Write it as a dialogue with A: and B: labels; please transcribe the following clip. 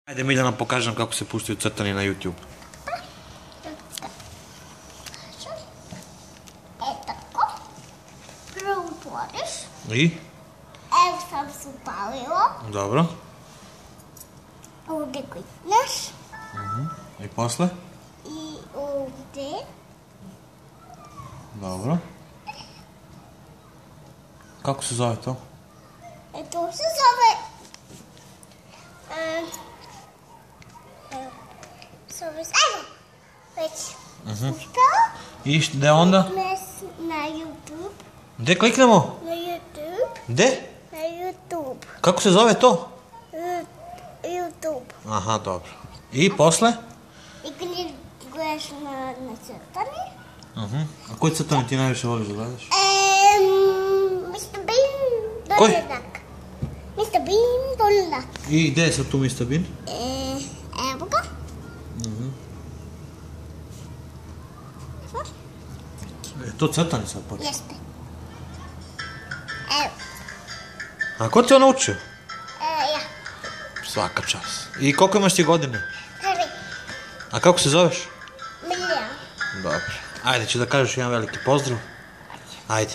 A: Ajde Miljana, pokaži nam kako se puštaju crtani na YouTube.
B: Tako. Prvo otvoriš.
A: I?
B: Evo sam se upalilo.
A: Dobro.
B: Ovdje klikneš.
A: I posle?
B: I ovdje.
A: Dobro. Kako se zove to?
B: To se zove... Evo, već puštao.
A: I gde onda?
B: Klikneš na YouTube.
A: Gde kliknemo?
B: Na YouTube.
A: Gde?
B: Na YouTube.
A: Kako se zove to?
B: YouTube.
A: Aha, dobro. I posle?
B: I klikneš na crtani.
A: A koji crtani ti najviše voliš da gledaš?
B: Mr. Bean
A: Koji?
B: Dolanak. Mr. Bean Dolanak.
A: I gde je sad tu Mr. Bean?
B: Evo ga.
A: To crtani sad počne.
B: Jeste. Evo.
A: A ko te on naučio?
B: Ja.
A: Svaka čast. I koliko imaš ti godine?
B: Prvi.
A: A kako se zoveš?
B: Milija.
A: Dobro. Ajde, ću da kažeš jedan veliki pozdrav. Ajde.